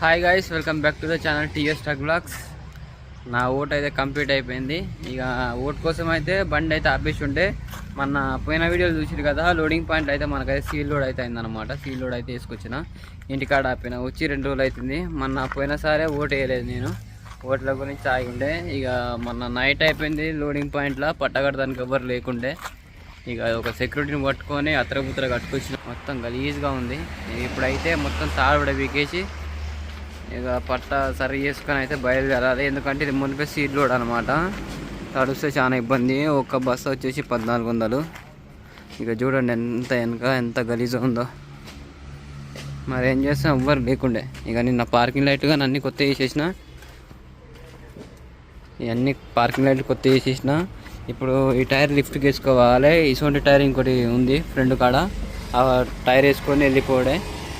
Hi guys, welcome back to the channel TS truck blogs. నా vote అయితే complete అయిపోయింది. ఇక ఓట్ కోసం అయితే బండి అయితే ఆపేసి ఉంటే మన పోయిన వీడియోలు చూసిరు కదా, లోడింగ్ పాయింట్ అయితే మనకైతే సీల్ లోడ్ అయితే అయిందనమాట. సీల్ లోడ్ అయితే వేసుకొచ్చిన, ఇంటికాడ ఆపిన, వచ్చి 2 రోజులు అవుతుంది. మొన్న పోయినసారే ఓట్ వేయలేదు నేను, ఓట్ల గురించి ఆగి ఉండే. ఇక మొన్న నైట్ అయిపోయింది లోడింగ్ పాయింట్లో, పట్టగడదానికి ఎవరు లేకుండే. ఇక ఒక సెక్యూరిటీని పట్టుకొని అత్తరపుత్తర కట్టుకొచ్చిన, మొత్తం గలీజ్గా ఉంది. ఇప్పుడైతే మొత్తం తాడు వీకేసి ఇక పట్ట సరి చేసుకొని అయితే బయలుదేరాలి. ఎందుకంటే ఇది మునిపే సీడ్ లోడ్ అనమాట, తడుస్తే చాలా ఇబ్బంది. ఒక బస్సు వచ్చేసి 1400. ఇక చూడండి ఎంత గలీజ్ ఉందో. మరి ఏం చేస్తాం, ఎవ్వరు లేకుండే. ఇక నిన్న పార్కింగ్ లైట్ కానీ అన్నీ కొత్త వేసేసిన, ఇవన్నీ పార్కింగ్ లైట్లు కొత్త వేసేసిన. ఇప్పుడు ఈ టైర్ లిఫ్ట్కి వేసుకోవాలి. ఇటువంటి టైర్ ఇంకోటి ఉంది ఫ్రంట్ కాడ, ఆ టైర్ వేసుకొని వెళ్ళిపోవడే.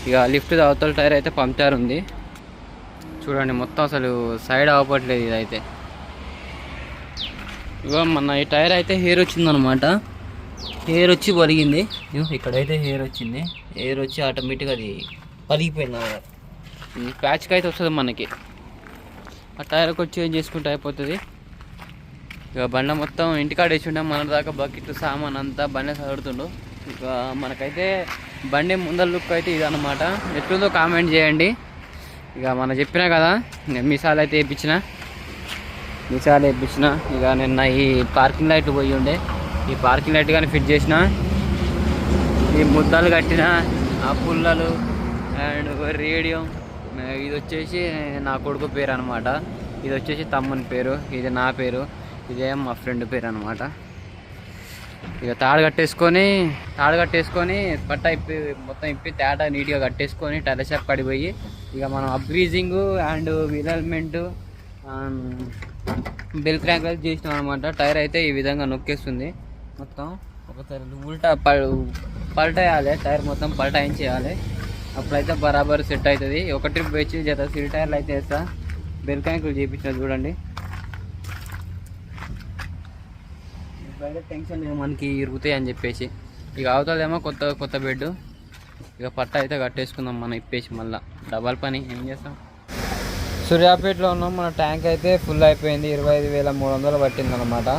ఇక లిఫ్ట్ అవతల టైర్ అయితే పంక్చర్ ఉంది. చూడండి మొత్తం అసలు సైడ్ అవ్వట్లేదు. ఇదైతే ఇగో మన ఈ టైర్ అయితే హెయిర్ వచ్చిందనమాట. హెయిర్ వచ్చి పలిగింది. ఇక్కడైతే హెయిర్ వచ్చింది. హెయిర్ వచ్చి ఆటోమేటిక్గా అది పలిగిపోయింది. ప్యాచ్కి అయితే వస్తుంది మనకి. ఆ టైర్కి వచ్చి ఏం చేసుకుంటే అయిపోతుంది. ఇక బండ మొత్తం ఇంటికాడ వేసి ఉండే, మన దాకా బకెట్ సామాన్ అంతా బండి చదువుతుండు. ఇక మనకైతే బండి ముందర లుక్ అయితే ఇదన్నమాట. ఎట్లుందో కామెంట్ చేయండి. ఇక మనం చెప్పినా కదా, మిసాలు అయితే వేయించిన. ఇక నిన్న ఈ పార్కింగ్ లైట్ పోయి ఉండే, ఈ పార్కింగ్ లైట్ కానీ ఫిట్ చేసిన. ఈ ముద్దలు కట్టిన, ఆ పుల్లలు అండ్ రేడియో. ఇది వచ్చేసి నా కొడుకు పేరు అనమాట, ఇది వచ్చేసి తమ్ముని పేరు, ఇది నా పేరు, ఇదే మా ఫ్రెండ్ పేరు అనమాట. ఇక తాడు కట్టేసుకొని పట్ట మొత్తం తేట నీట్గా కట్టేసుకొని టైర్ షాప్ పడిపోయి ఇక మనం అప్గ్రీజింగ్ అండ్ విలల్మెంట్ బెల్ క్రాంక్ అయితే చేసినాం అనమాట. టైర్ అయితే ఈ విధంగా నొక్కేస్తుంది. మొత్తం ఒకసారి ఉల్టా పల్టేయాలి, టైర్ మొత్తం పల్టాయించేయాలి. అప్పుడైతే బరాబర్ సెట్ అవుతుంది. ఒక ట్రిప్ వచ్చి జత సిల్ టైర్లు అయితే వేస్తా. బెల్ క్రాంకులు చేయించిన చూడండి. ఇప్పుడైతే టెన్షన్ లేదు మనకి ఇరుగుతాయి అని చెప్పేసి. ఇక అవుతుందేమో కొత్త బెడ్. ఇక పట్ట అయితే కట్టేసుకుందాం మనం ఇప్పేసి. మళ్ళీ డబల్ పని ఏం చేస్తాం. సూర్యాపేటలో ఉన్నాం. మన ట్యాంక్ అయితే ఫుల్ అయిపోయింది. 25,300 పట్టింది అనమాట.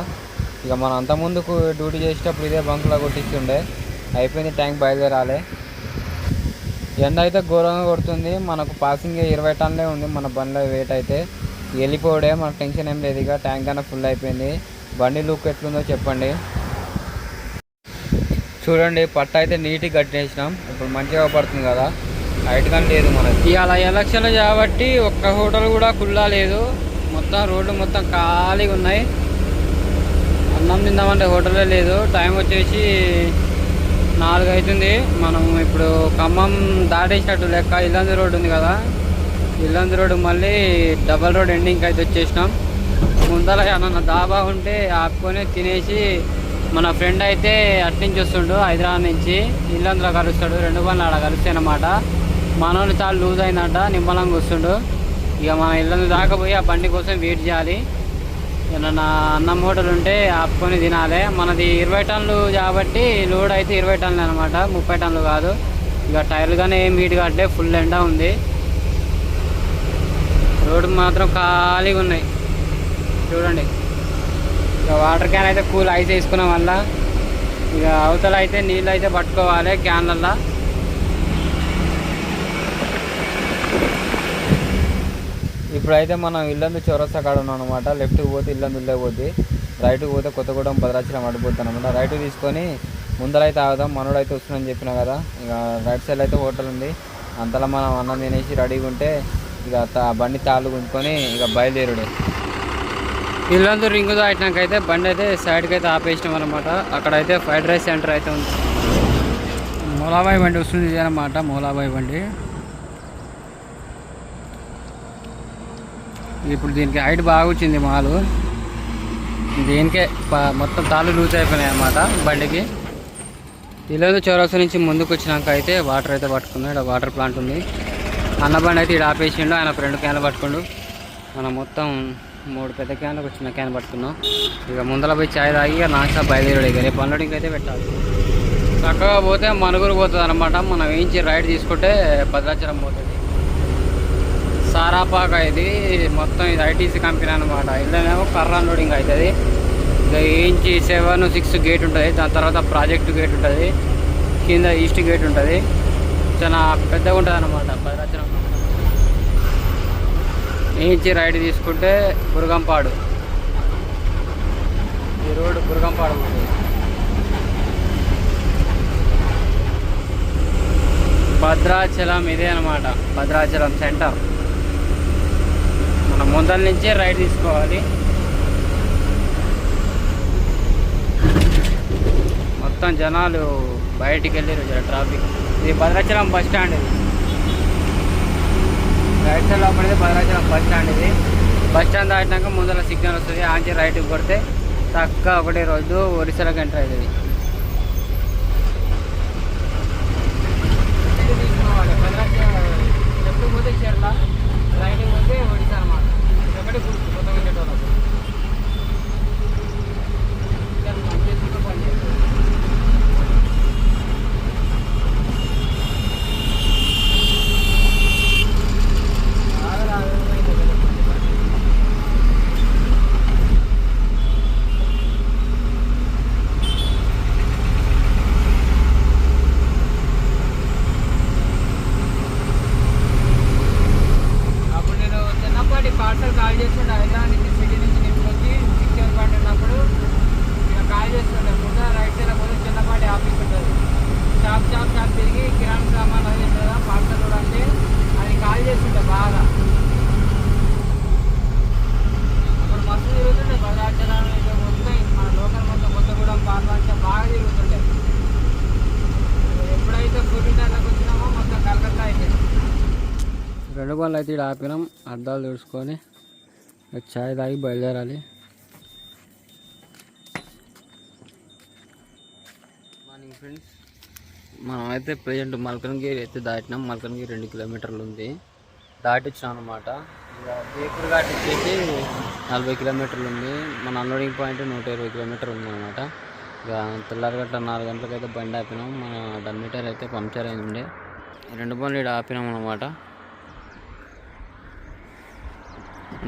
ఇక మనం అంతకుముందుకు డ్యూటీ చేసేటప్పుడు ఇదే బంకులో కొట్టిస్తుండే. అయిపోయింది, ట్యాంక్ బయలుదేరాలి. ఎండ అయితే ఘోరంగా కొడుతుంది. మనకు పాసింగ్ 20 టన్నులే ఉంది మన బండిలో వెయిట్ అయితే. వెళ్ళిపోవడే, మనకు టెన్షన్ ఏం లేదు. ఇక ట్యాంక్ అన్న ఫుల్ అయిపోయింది. బండి లుక్ ఎట్లుందో చెప్పండి. చూడండి పట్ట అయితే నీట్గా కట్టేసినాం. ఇప్పుడు మంచిగా పడుతుంది కదా, హైట్ కానీ లేదు మనకి. ఇవాళ ఎలక్షన్లు కాబట్టి ఒక్క హోటల్ కూడా కుల్లా లేదు. మొత్తం రోడ్లు మొత్తం ఖాళీగా ఉన్నాయి. అన్నం తిందామంటే హోటలే లేదు. టైం వచ్చేసి 4 అవుతుంది. మనం ఇప్పుడు ఖమ్మం దాటేసినట్టు లెక్క. ఇల్లందు రోడ్డు ఉంది కదా, ఇల్లందు రోడ్డు మళ్ళీ డబల్ రోడ్ ఎండింగ్కి అయితే వచ్చేసినాం. ముందర ఏమన్నా దాబా ఉంటే ఆపుకొని తినేసి, మన ఫ్రెండ్ అయితే అట్నుంచి వస్తుండు హైదరాబాద్ నుంచి. ఇల్లందులో కలుస్తాడు, 2 బండ్లు ఆడ కలుస్తాయి అన్నమాట. మనోళ్ళు చాలా లూజ్ అయిందంట, నిమ్మలంగా వస్తుండు. ఇక మన ఇల్లందు దాకా పోయి ఆ బండి కోసం వెయిట్ చేయాలి. ఏమన్నా అన్నం హోటల్ ఉంటే ఆపుకొని తినాలి. మనది 20 టన్నులు కాబట్టి లోడ్ అయితే 20 టన్నులు అనమాట, 30 టన్నులు కాదు. ఇక టైర్లు కానీ ఏం హీట్ కట్టే, ఫుల్ ఎండ ఉంది. రోడ్డు మాత్రం ఖాళీగా ఉన్నాయి చూడండి. ఇక వాటర్ క్యాన్ అయితే కూల్ ఐస్ వేసుకున్నాం వల్ల. ఇక అవతల అయితే నీళ్ళు అయితే పట్టుకోవాలి క్యాన్లల్లో. ఇప్పుడైతే మనం ఇల్లందు చౌరస్తా కాడ ఉన్నాం అనమాట. లెఫ్ట్కి పోతే ఇల్లందు పోద్ది, రైట్కి పోతే కొత్తగూడెం భద్రాచలం అడిపోతాం అనమాట. రైట్ తీసుకొని ముందరైతే ఆగుదాం. మనోడు అయితే వస్తుందని చెప్పినా కదా. ఇక రైట్ సైడ్ అయితే హోటల్ ఉంది. అంతలో మనం అన్నం తినేసి రెడీగా ఉంటే ఇక బండి తాళ్ళు గుంజుకొని ఇక బయలుదేరుడు. ఇల్లందు రింగు దాటినాకైతే బండి అయితే సైడ్కి అయితే ఆపేసినాం అనమాట. అక్కడైతే ఫ్రైడ్ రైస్ సెంటర్ అయితే ఉంది. మోలాబాయి బండి వస్తుంది ఇది అనమాట, మోలాబాయి బండి. ఇప్పుడు దీనికి హైట్ బాగా వచ్చింది మాలు. దీనికే మొత్తం తాళ్ళు లూజ్ అయిపోయినాయి అనమాట బండికి. ఇల్లందు చౌరస్తా నుంచి ముందుకు వచ్చినాక అయితే వాటర్ అయితే పట్టుకున్నాం. ఇక్కడ వాటర్ ప్లాంట్ ఉంది. అన్న బండి అయితే ఇక్కడ ఆపేసిండు, ఆయన 2 క్యాన్లు పట్టుకుండు. మనం మొత్తం 3 పెద్ద క్యాన్లకు చిన్న క్యాన్ పట్టుకున్నాం. ఇక ముందర పోయి చాయ్ తాగి నాస్తా బయలుదేరాడు. ఇక రేపు అన్లోడింగ్ అయితే పెట్టాలి. చక్కగా పోతే మనుగురు పోతుంది అనమాట. మనం వేయించి రైడ్ తీసుకుంటే భద్రాచలం పోతుంది. సారాపాక ఇది మొత్తం ఇది ఐటీసీ కంపెనీ అనమాట. ఇల్లేమో కర్ర అన్లోడింగ్ అవుతుంది. ఇక ఇంచి 7-6 గేట్ ఉంటుంది. దాని తర్వాత ప్రాజెక్టు గేట్ ఉంటుంది, కింద ఈస్ట్ గేట్ ఉంటుంది. చాలా పెద్దగా ఉంటుంది అనమాట. భద్రాచలం ఇంచి రైట్ తీసుకుంటే బురగంపాడు, ఈ రోడ్డు బురగంపాడు పోతుంది. భద్రాచలం ఇదే అనమాట, భద్రాచలం సెంటర్. మనం ముందల నుంచే రైట్ తీసుకోవాలి. మొత్తం జనాలు బయటికి వెళ్ళారు, ట్రాఫిక్. ఇది భద్రాచలం బస్ స్టాండ్. ఇది రైట్ సైడ్ లోపలిది భద్రాచలం బస్ స్టాండ్. ఇది బస్ స్టాండ్ దాటినాక ముందర సిగ్నల్ వస్తుంది, ఆంచి రైట్కి కొడితే చక్కగా ఒకటే రోజు ఒరిస్సాలోకి ఎంటర్ అవుతుంది. లెఫ్ట్ పోతే కేరళ, రైట్ పోతే ఒడిశా అనమాట. ఒకటి గుర్తు కొత్తగా వచ్చేటోళ్ళకు పార్సల్ కాల్ చేస్తుండే. హైదరాబాద్ నుంచి సిటీ నుంచి నింపుకొచ్చి సిక్స్టీ పాయింట్ ఉన్నప్పుడు ఇక కాల్ చేస్తుండే. ముందు రైట్ సైడ్ పోతే చిన్నపాటి ఆఫీస్ ఉంటుంది. షాప్ తిరిగి కిరాణా సామాన్ అది కదా పార్సల్ కూడా అంటే అది కాల్ చేస్తుండే బాగా. ఇప్పుడు మస్తు తిరుగుతుండే భద్రాచలం మొత్తం, మన లోకల్ మొత్తం కొత్తగూడెం పార్లంటే బాగా తిరుగుతుండే. ఎప్పుడైతే కోవిడ్లోకి వచ్చినామో మొత్తం కలకత్తా అయిపోయింది. 2 బండ్లు అయితే ఇక్కడ ఆపినాం, అద్దాలు చూసుకొని చాయ్ తాగి బయలుదేరాలి. మార్నింగ్ ఫ్రెండ్స్, మనం అయితే ప్రజెంట్ మల్కన్గిరి అయితే దాటినాం. మల్కన్గిరి 2 కిలోమీటర్లు ఉంది, దాటి వచ్చినాం అనమాట. ఇక జైపూర్ ఘాట్ వచ్చేసి 40 కిలోమీటర్లు ఉంది. మన అన్లోడింగ్ పాయింట్ 120 కిలోమీటర్లు ఉంది అనమాట. ఇక తెల్లారగట్ట 4 గంటలకు అయితే బండి ఆపినాం. మన డమ్మీటర్ అయితే పంక్చర్ అయింది ఉండే. 2 బండ్లు ఇక్కడ ఆపినాం అనమాట.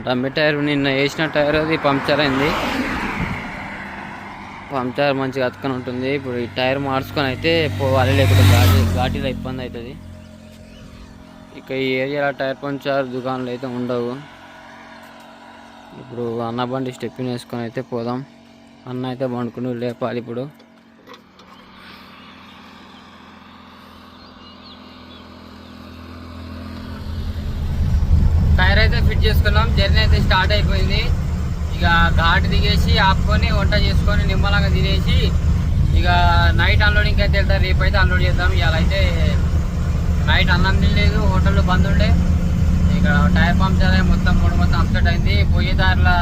డమ్మి టైర్ నిన్న వేసిన టైర్ అది పంక్చర్ అయింది. పంక్చర్ మంచిగా అతుకొని ఉంటుంది. ఇప్పుడు ఈ టైర్ మార్చుకొని అయితే పోవాలి, లేకపోతే ఘాటీలో ఇబ్బంది అవుతుంది. ఇక ఈ ఏరియాలో టైర్ పంక్చర్ దుకాణాలు అయితే ఉండవు. ఇప్పుడు అన్న బండి స్టెప్పిని వేసుకొని అయితే పోదాం. అన్న అయితే పండుకుని లేపాలి. ఇప్పుడు టైర్ అయితే ఫిట్ చేసుకున్నాం. జర్నీ అయితే స్టార్ట్ అయిపోయింది. ఇక ఘాట్ దిగేసి ఆపుకొని వంట చేసుకొని నిమ్మలంగా తినేసి ఇక నైట్ అన్లోడింగ్కి అయితే వెళ్తారు. రేపు అయితే అన్లోడ్ చేద్దాం. ఇవాళ అయితే నైట్ అన్నం తినలేదు, హోటల్లో బంద్ ఉండే. ఇక టైర్ పంక్చర్ అయ్యి మొత్తం అప్సెట్ అయింది. పోయే దారిలో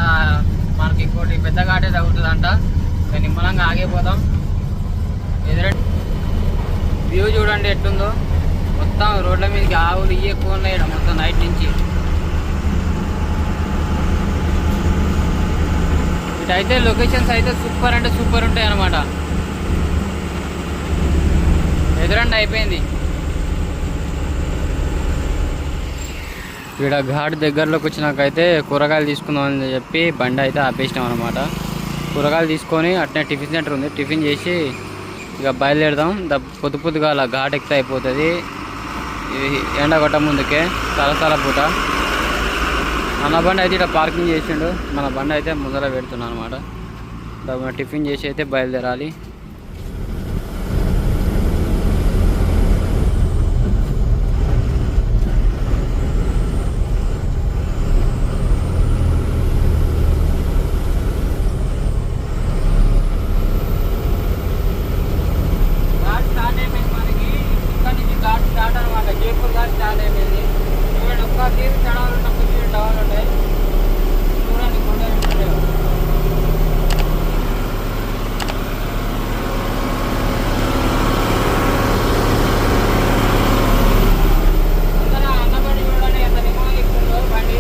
మనకి ఇంకోటి పెద్ద ఘాటే తగ్గుతుందంట. ఇక నిమ్మలంగా ఆగిపోతాం. ఎదురు వ్యూ చూడండి ఎట్లుందో. మొత్తం రోడ్ల మీదకి ఆవులు ఇవి ఎక్కువ ఉన్నాయి మొత్తం నైట్ నుంచి. ఇటైతే లొకేషన్స్ అయితే సూపర్ అంటే సూపర్ ఉంటాయి అన్నమాట. ఎదురండి అయిపోయింది. ఇక్కడ ఘాట్ దగ్గరలోకి వచ్చినాకైతే కూరగాయలు తీసుకుందామని చెప్పి బండి అయితే ఆపేసినాం అనమాట. కూరగాయలు తీసుకొని అట్నే టిఫిన్ సెంటర్ ఉంది, టిఫిన్ చేసి ఇక బయలుదేరదాం. పొద్దుగా అలా ఘాట్ ఎక్కితే అయిపోతుంది. ఎండ కొట్ట ముందుకే తలసాల పూట. అన్న బండి అయితే ఇక్కడ పార్కింగ్ చేసిండు, మన బండి అయితే ముందర పెడుతున్నాను అనమాట. టిఫిన్ చేసి అయితే బయలుదేరాలి. ఘాట్ స్టార్ట్ అయిపోయింది మనకి. ఇక్కడ నుంచి ఘాట్ స్టార్ట్ అనమాట. జైపూర్ ఘాట్ స్టార్ట్ అయిపోయింది. చూడండి, ఒక్క తీరు చడవలు ఉన్నప్పుడు డవలు ఉంటాయి. చూడండి కొండ అన్నబండి చూడండి ఎంత నిమ్మగా ఎక్కుతుందో బండి.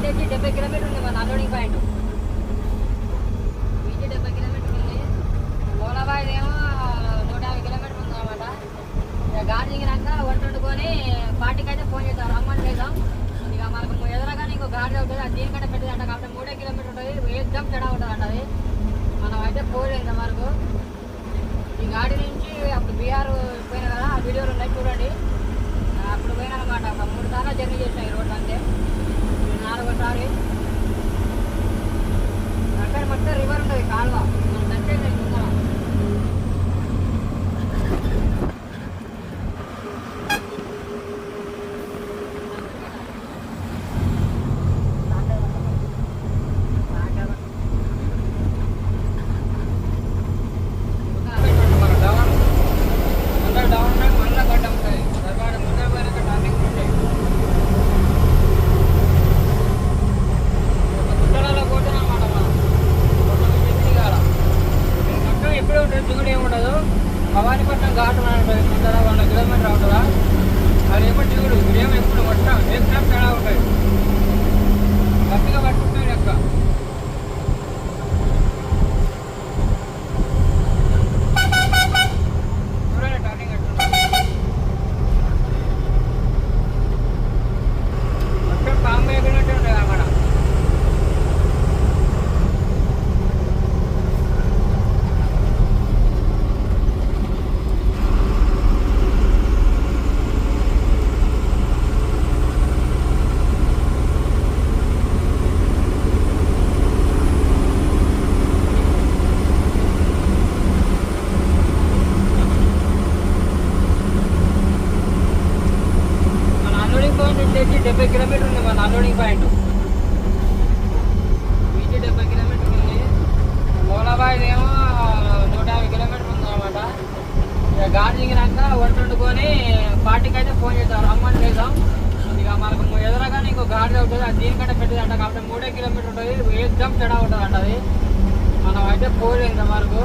వచ్చేసి 70 కిలోమీటర్ ఉంది మన అన్లోడింగ్ పాయింట్. బీచ్ 70 కిలోమీటర్ ఉంది. మూలబాయి ఏమో 150 కిలోమీటర్ ఉంది అనమాట. ఇక గాడి దిగినాక వంట వండుకొని పార్టీకి అయితే ఫోన్ చేద్దాం, రమ్మని చేద్దాం. ఇక మనకు ఎదురగానే ఇంకో గాడి ఉంటుంది, అది దీనికంటే పెద్దది అంట. కాబట్టి 3 కిలోమీటర్ ఉంటుంది, ఏకదం చెడా ఉంటుంది అంట. అది మనం అయితే పోలేదు వరకు. ఈ గాడి నుంచి అప్పుడు బీహార్ పోయినా కదా, ఆ వీడియోలు ఉన్నాయి చూడండి. అప్పుడు పోయినా అనమాట. ఒక 3 సార్లు జర్నీ చేసిన ఈ రోడ్డు అంతే, 4వ సారి. అక్కడ మొత్తం రివర్ ఉంటుంది, కాలువ. మనం దగ్గర చూద్దాం. భవానీపట్నం ఘాటు ఉంటుంది, 100 కిలోమీటర్ ఉంటుందా. అది ఏమో దిగుడు, ఇదేమో ఎప్పుడు మొత్తం ఏకదం తేడా ఉంటుంది, గట్టిగా పట్టుకుంటాయి లెక్క. చూడండి టర్నింగ్ ఎట్లుంటుంది, మొత్తం పాము ఎగినట్టు ఉంటుంది అక్కడ. వచ్చేసి 70 కిలోమీటర్ ఉంది మన అన్లోడింగ్ పాయింట్. బీచ్ 70 కిలోమీటర్ ఉంది. మూలబాయి ఏమో 150 కిలోమీటర్ ఉంది అనమాట. ఇక గాడి దిగినాక వంట వండుకొని పార్టీకి అయితే ఫోన్ చేద్దాం, రమ్మని చేద్దాం. ఇక మనకు ఎదురగానే ఇంకో గాడి ఉంటుంది, అది దీనికంటే పెద్దది అంట. కాబట్టి 3 కిలోమీటర్ ఉంటుంది, ఏకదం చెడా ఉంటుంది అంట. అది మనం అయితే పోలేదు వరకు.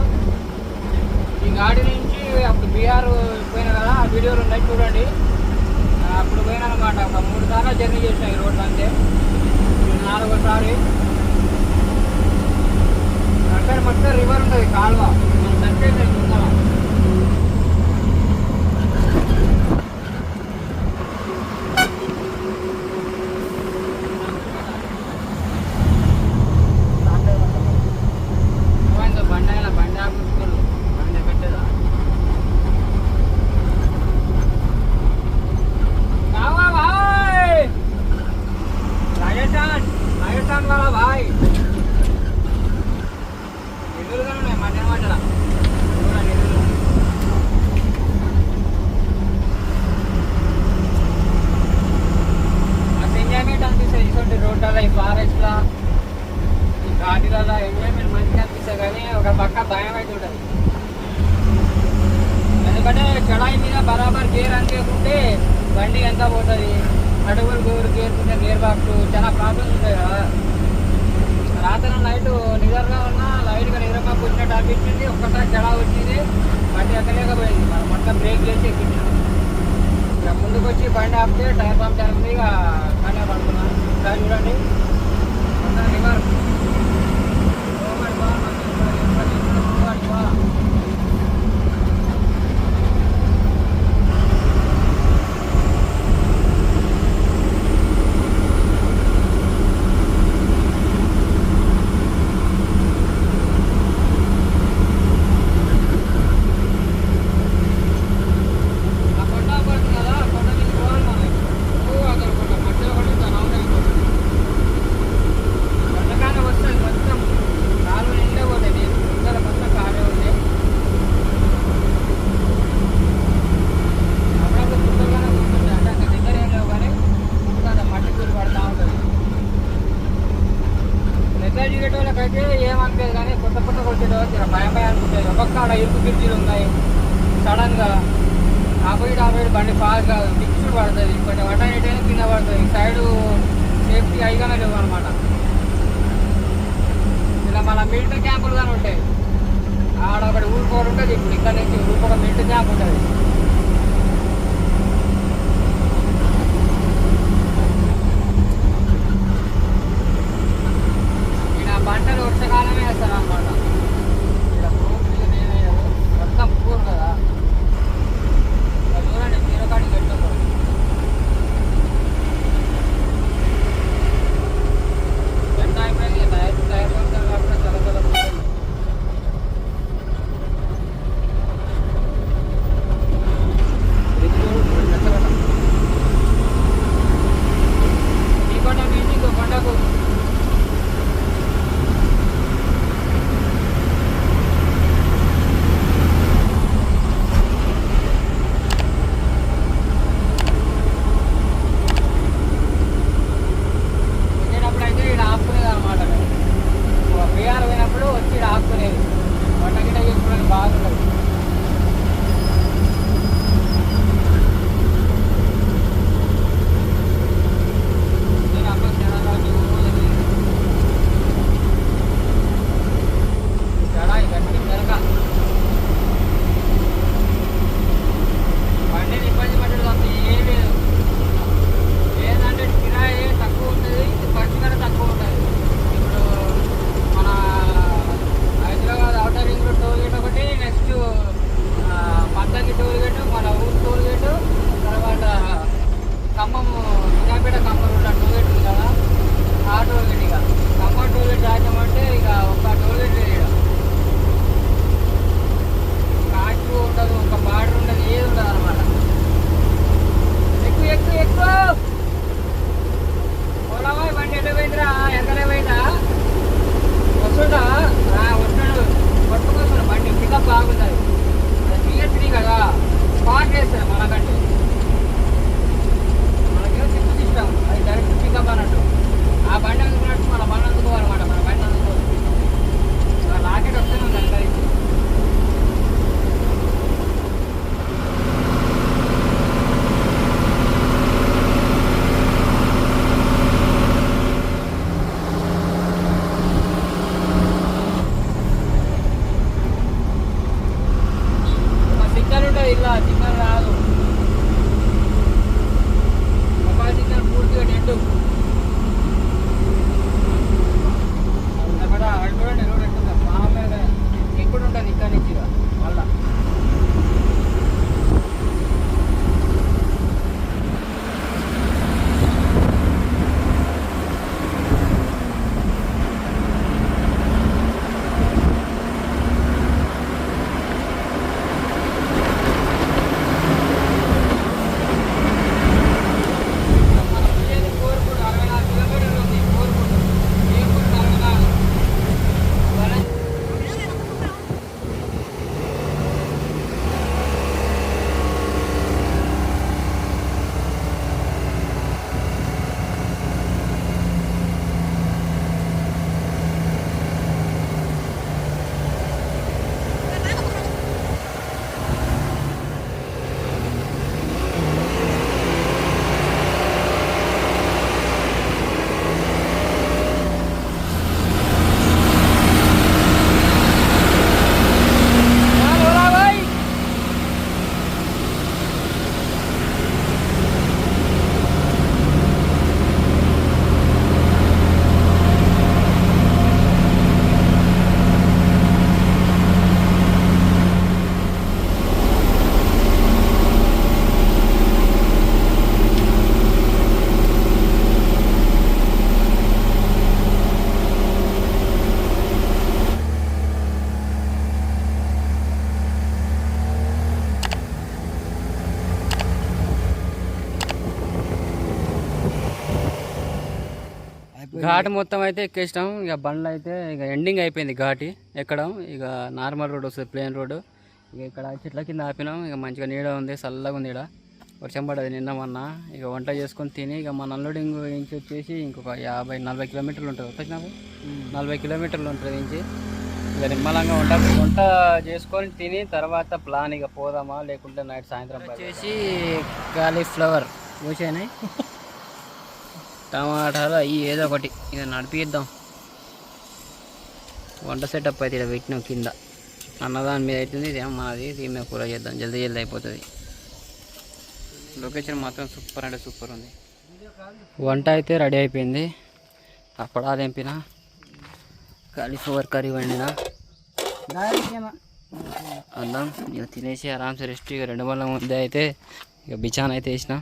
ఈ గాడి నుంచి అప్పుడు బీహార్ పోయినా కదా, ఆ వీడియోలు ఉన్నాయి చూడండి. అప్పుడు పోయినా అనమాట. ఒక 3 సార్లు జర్నీ చేసిన ఈ రోడ్డు అంతే, 4వ సారి. అక్కడ మొత్తం రివర్ ఉంటుంది, కాలువ. మనం దగ్గర చూద్దాం. బండి అయినా బండి ఆపుకోడు, బండి పెట్టేదా. राजस्थान वाला भाई निधुలుగా ఉన్నాయి మన మాటల పూరా నిధులు. మస్తు ఎంజాయ్మెంట్ అనిపిస్తుంది ఇటువంటి రోడ్లలో, ఈ ఫారెస్ట్లో, ఈ ఘాటీలలో ఎంజాయ్మెంట్ మంచిగా అనిపిస్తుంది. కానీ ఒక పక్క భయం అయితే ఉంటుంది, ఎందుకంటే చడాయి మీద బరాబర్ గేర్ అందేకుంటే బండి ఎంత పోతుంది, అడుగులు గేరుకుంటే గేర్ బాక్స్ చాలా ప్రాబ్లమ్స్ ఉంటాయి కదా. రాత్రి నైట్ నిద్రగా ఉన్నా లైట్గా నిద్రగా కూర్చున్నట్టు అనిపించింది. ఒక్కసారి చెడా వచ్చింది, బండి ఎక్కలేకపోయింది. మనం మొత్తం బ్రేక్ చేసి ఎక్కించాం. ఇక ముందుకు వచ్చి బండి ఆపితే టైర్ పంక్చర్ ఉంది, ఇక కానీ పడుతున్నాను. ఒకసారి చూడండి మొత్తం రివర్. అయితే ఏమనిపించదు, కానీ కొత్త వచ్చేటప్పుడు భయం అనుకుంటుంది. ఒక్కొక్క ఇరుకు గిర్జీలు ఉన్నాయి, సడన్గా ఆపోజిట్ బండి ఫాస్ట్గా దిక్కు పడుతుంది, కొంచెం అటైనా కింద పడుతుంది. సైడు సేఫ్టీ అయిగానే లేవు అనమాట. ఇలా మన మిలిటరీ క్యాంపులు కానీ ఉంటాయి, ఆడ ఒకటి ఊరుకోడు ఉంటుంది. ఇప్పుడు ఇక్కడ నుంచి ఊరుకోక మిలిటరీ క్యాంప్ ఉంటుంది. ఆ టోల్గేట్ ఇక ఖమ్మం టోల్గేట్ దాచామంటే ఇక ఒక టోల్గేట్ లేదు ఇక కాటు ఉండదు ఒక బార్డర్ ఉండదు ఏది ఉండదు అనమాట ఎక్కువ ఎక్కువ ఎక్కువ పోలావా బండి ఎటు పోయిందిరా ఎక్కడే పోయిందా వస్తుందా వస్తున్నాడు పట్టుకొస్తాడు బండి పికప్ బాగుంటుంది అది టీఎస్3 కదా స్పాట్ వేస్తాడు మనకంటే మనకేమో సిక్స్ సిస్టమ్ అది డైరెక్ట్ పికప్ అన్నట్టు ఆ బండి అందుకున్నట్టు మన బండి అందుకోవాలన్నమాట మన బండి అందుకోవాలి లాకెట్ వస్తూనే ఉంది అందరికి సిగ్నల్ ఉంటుంది ఇలా సిగ్నల్ రాదు మొబైల్ సిగ్నల్ పూర్తిగా డెడ్ చూడండి రోడ్ ఎట్టుందా మామూలుగా ఎప్పుడు ఉంటుంది ఇక్కడ నుంచి ఇక మళ్ళా కోరుకుంటు 64 కిలోమీటర్లు ఉంది కోరుకుంటు ఏపూర్ 64 ఘాట్ మొత్తం అయితే ఎక్కేసినాం ఇక బండ్లు అయితే ఇక ఎండింగ్ అయిపోయింది ఘాటి ఎక్కడం ఇక నార్మల్ రోడ్ వస్తుంది ప్లేన్ రోడ్డు ఇక ఇక్కడ చెట్ల కింద ఆపినాం ఇక మంచిగా నీడ ఉంది చల్లగా ఉంది ఇక్కడ వర్షం పడదు నిన్న మొన్న ఇక వంట చేసుకొని తిని ఇక మన అన్లోడింగ్ ఇంచి వచ్చేసి ఇంకొక 50-40 కిలోమీటర్లు ఉంటుంది వచ్చినాము 40 కిలోమీటర్లు ఉంటుంది ఇంచి ఇక నిమ్మలంగా వంట చేసుకొని తిని తర్వాత ప్లాన్ ఇక పోదామా లేకుంటే నైట్ సాయంత్రం వచ్చేసి కాలీఫ్లవర్ వచ్చాయి టమాటాలు అవి ఏదో ఒకటి ఇక నడిపిద్దాం వంట సెటప్ అయితే ఇక్కడ పెట్టినాం కింద అన్నదాని మీద అవుతుంది ఇదేమో మాది దీని మీద కూర చేద్దాం జల్దీ జల్దీ అయిపోతుంది లొకేషన్ మాత్రం సూపర్ అంటే సూపర్ ఉంది వంట అయితే రెడీ అయిపోయింది అప్పడాలు ఎంపిన కాలీఫ్లవర్ కర్రీ వండిన అందాం ఇక తినేసి ఆరామ్సే రెస్ట్ ఇక 2 బళ్ళ ముందే అయితే ఇక బిచాన్ అయితే వేసిన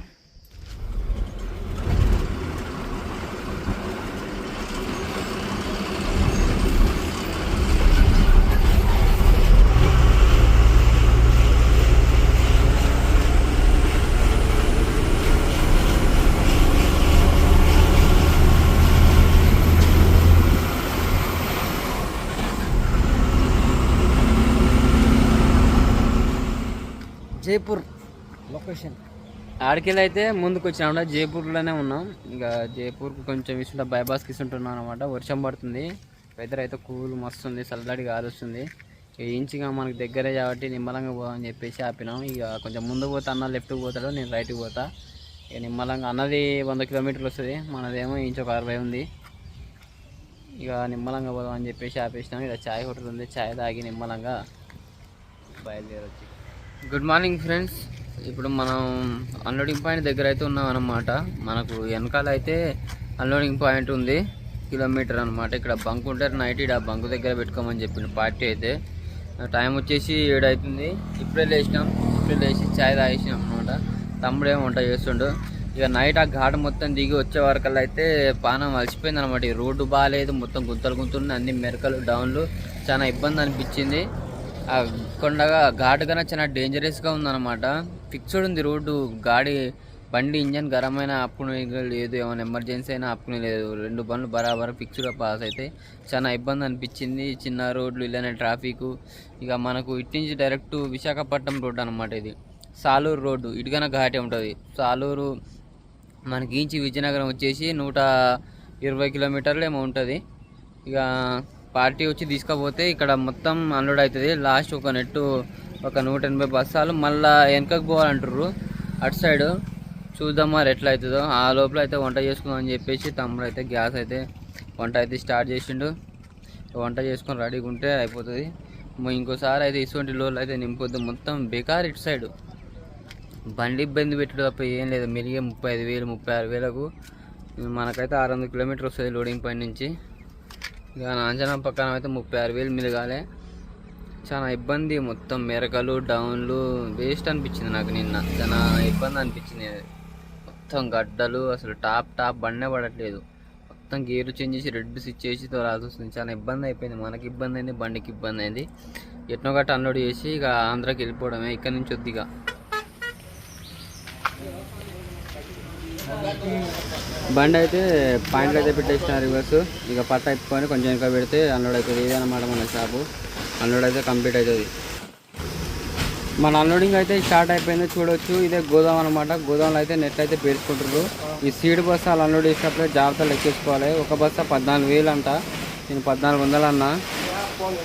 జైపూర్ లొకేషన్ ఆడికెళ్ళి అయితే ముందుకు వచ్చినా జైపూర్లోనే ఉన్నాం ఇక జైపూర్కి కొంచెం ఇస్తుంటా బైపాస్కి ఇస్తుంటున్నాం అనమాట వర్షం పడుతుంది వెదర్ అయితే కూల్ మస్తు ఉంది చల్లడి గాలి వస్తుంది ఇంచిగా మనకు దగ్గరే కాబట్టి నిమ్మలంగా పోదామని చెప్పేసి ఆపినాం ఇక కొంచెం ముందుకు పోతే అన్న లెఫ్ట్కి పోతాడు నేను రైట్కి పోతా ఇక నిమ్మలంగా అన్నది 100 కిలోమీటర్లు వస్తుంది మనదేమో ఇంచొక 60 ఉంది ఇక నిమ్మలంగా పోదాం అని చెప్పేసి ఆపేసినాం ఇక్కడ చాయ్ హోటల్ ఉంది చాయ్ తాగి నిమ్మలంగా బయలుదేరొచ్చి గుడ్ మార్నింగ్ ఫ్రెండ్స్ ఇప్పుడు మనం అన్లోడింగ్ పాయింట్ దగ్గర అయితే ఉన్నాం అన్నమాట మనకు వెనకాల అయితే అన్లోడింగ్ పాయింట్ ఉంది కిలోమీటర్ అనమాట ఇక్కడ బంక్ ఉంటారు నైట్ ఇక్కడ బంక్ దగ్గర పెట్టుకోమని చెప్పిండు పార్టీ అయితే టైం వచ్చేసి 7 అవుతుంది ఇప్పుడే లేచినాం ఇప్పుడే లేచి చాయ్ తాగేసినాం అనమాట తమ్ముడేమో వంట చేస్తుండు ఇక నైట్ ఆ ఘాట్ మొత్తం దిగి వచ్చే వరకల్లా అయితే పానం అలసిపోయింది అనమాట. ఈ రోడ్డు బాగాలేదు, మొత్తం గుంతలు గుంతులు, అన్ని మెరకలు డౌన్లు, చాలా ఇబ్బంది అనిపించింది. ఆ కొండగా ఘాటు కన్నా చాలా డేంజరస్గా ఉందన్నమాట. ఫిక్స్డ్ ఉంది రోడ్డు, గాడి బండి ఇంజన్ గరం అయినా ఆపుకునే లేదు, ఏమైనా ఎమర్జెన్సీ అయినా ఆపుకునే లేదు. 2 బండ్లు బరాబర్ ఫిక్స్డ్గా పాస్ అయితే చాలా ఇబ్బంది అనిపించింది. చిన్న రోడ్లు ఇలానే ట్రాఫిక్. ఇక మనకు ఇటు నుంచి డైరెక్ట్ విశాఖపట్నం రోడ్డు అనమాట. ఇది సాలూరు రోడ్డు, ఇటుకన ఘాటే ఉంటుంది. సాలూరు మనకి ఇంచి విజయనగరం వచ్చేసి 120 కిలోమీటర్లు ఏమో ఉంటుంది. ఇక పార్టీ వచ్చి తీసుకపోతే ఇక్కడ మొత్తం అన్లోడ్ అవుతుంది. లాస్ట్ ఒక నెట్టు ఒక 180 బస్సాలు మళ్ళీ వెనకకు పోవాలంటారు అటు సైడు. చూద్దాం మరి ఎట్లా అవుతుందో. ఆ లోపల అయితే వంట చేసుకుందాం అని చెప్పేసి తమ్ముడు అయితే గ్యాస్ అయితే వంట అయితే స్టార్ట్ చేసిండు. వంట చేసుకొని రెడీగా ఉంటే అయిపోతుంది. ఇంకోసారి అయితే ఇటువంటి లోన్లు అయితే నింపొద్దు, మొత్తం బేకార్ ఇటు సైడు. బండి ఇబ్బంది పెట్టడం తప్ప ఏం లేదు. మెలిగే 35,000 36,000కు మనకైతే 600 కిలోమీటర్ వస్తుంది లోడింగ్ పాయింట్ నుంచి. ఇక నా అంచనా పక్కన అయితే 36,000 మిలగాలి. చాలా ఇబ్బంది, మొత్తం మెరకలు డౌన్లు వేస్ట్ అనిపించింది నాకు నిన్న. చాలా ఇబ్బంది అనిపించింది. మొత్తం గడ్డలు, అసలు టాప్ బండే పడట్లేదు. మొత్తం గేర్లు చేంజ్ చేసి రెడ్ స్విచ్ చేసి తోలాల్సి వస్తుంది. చాలా ఇబ్బంది అయిపోయింది, మనకి ఇబ్బంది అయింది, బండికి ఇబ్బంది అయింది. ఎట్నో గట్ట అన్లోడ్ చేసి ఇక ఆంధ్రాకి వెళ్ళిపోవడమే. ఇక్కడ నుంచి వద్దిగా బండి అయితే పాయింట్లు అయితే పెట్టేసిన రివర్స్. ఇక పట్ట అయిపోయి కొంచెం ఇంకా పెడితే అన్లోడ్ అవుతుంది. ఇదన్నమాట మన షాపు. అన్లోడ్ అయితే కంప్లీట్ అవుతుంది. మన అన్లోడింగ్ అయితే స్టార్ట్ అయిపోయింది, చూడవచ్చు. ఇదే గోదాం అనమాట. గోదాంలో అయితే నెట్ అయితే పేర్చుకుంటారు. ఈ సీడ్ బస్సాలు అన్లోడ్ చేసినప్పుడు జాగ్రత్తలు ఎక్కేసుకోవాలి. ఒక బస్సా 14,000 అంట, నేను 1400 అన్నా.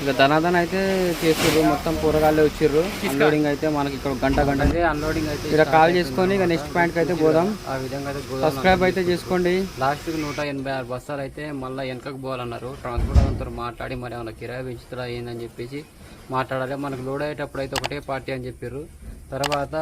ఇక ధనాధన అయితే చేస్తుర్రు, మొత్తం కూరగాయలు వచ్చిర్రు. అన్లోడింగ్ అయితే మనకి ఇక్కడ గంట అయితే అన్లోడింగ్ అయితే ఇక్కడ కాల్ చేసుకొని ఇక నెక్స్ట్ పాయింట్కి అయితే పోదాం. ఆ విధంగా అయితే సబ్స్క్రైబ్ అయితే చేసుకోండి. లాస్ట్కి 186 బస్సాలు అయితే మళ్ళీ వెనకకు పోవాలన్నారు. ట్రాన్స్పోర్ట్ అంతా మాట్లాడి మరి ఏమన్నా కిరాయి పెంచుతారా ఏందని చెప్పేసి మాట్లాడాలి. మనకు లోడ్ అయ్యేటప్పుడు అయితే ఒకటే పార్టీ అని చెప్పారు. తర్వాత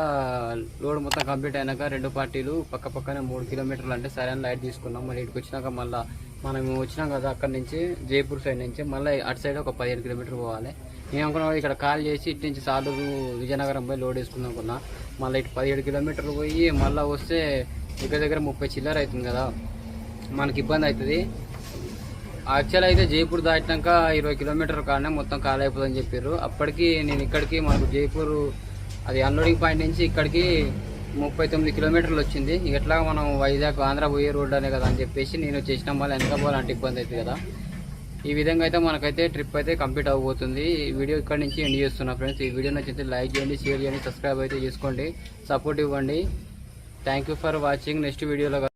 లోడ్ మొత్తం కంప్లీట్ అయినాక 2 పార్టీలు పక్క పక్కనే 3 కిలోమీటర్లు అంటే సరే అని లైట్ తీసుకున్నాం. మళ్ళీ ఇక్కడికి వచ్చినాక మళ్ళీ మనం వచ్చినాం కదా అక్కడ నుంచి జైపూర్ సైడ్ నుంచి మళ్ళీ అటు సైడ్ ఒక 15 కిలోమీటర్లు పోవాలి. నేను అనుకున్నా ఇక్కడ కాల్ చేసి ఇటు నుంచి సాలూరు విజయనగరం పోయి లోడ్ వేసుకుందాం అనుకున్నా. మళ్ళీ ఇటు 17 కిలోమీటర్లు పోయి మళ్ళీ వస్తే దగ్గర 30 చిల్లర అవుతుంది కదా, మనకి ఇబ్బంది అవుతుంది. యాక్చువల్ అయితే జైపూర్ దాటినాక 20 కిలోమీటర్ల కానీ మొత్తం ఖాళీ అయిపోతుందని చెప్పారు. అప్పటికి నేను ఇక్కడికి మనకు జైపూర్ అది అన్లోడింగ్ పాయింట్ నుంచి ఇక్కడికి 39 కిలోమీటర్లు వచ్చింది. ఎట్లా మనం వైజాగ్ ఆంధ్ర పోయే రోడ్డు అనే కదా అని చెప్పేసి నేను చేసిన మళ్ళీ వెనక పోవాలంటే ఇబ్బంది అవుతుంది కదా. ఈ విధంగా అయితే మనకైతే ట్రిప్ అయితే కంప్లీట్ అవ్వబోతుంది. ఈ వీడియో ఇక్కడ నుంచి ఎండ్ చేస్తున్నా ఫ్రెండ్స్. ఈ వీడియో నచ్చితే లైక్ చేయండి, షేర్ చేయండి, సబ్స్క్రైబ్ అయితే చేసుకోండి, సపోర్ట్ ఇవ్వండి. Thank you for watching. Next వీడియోలో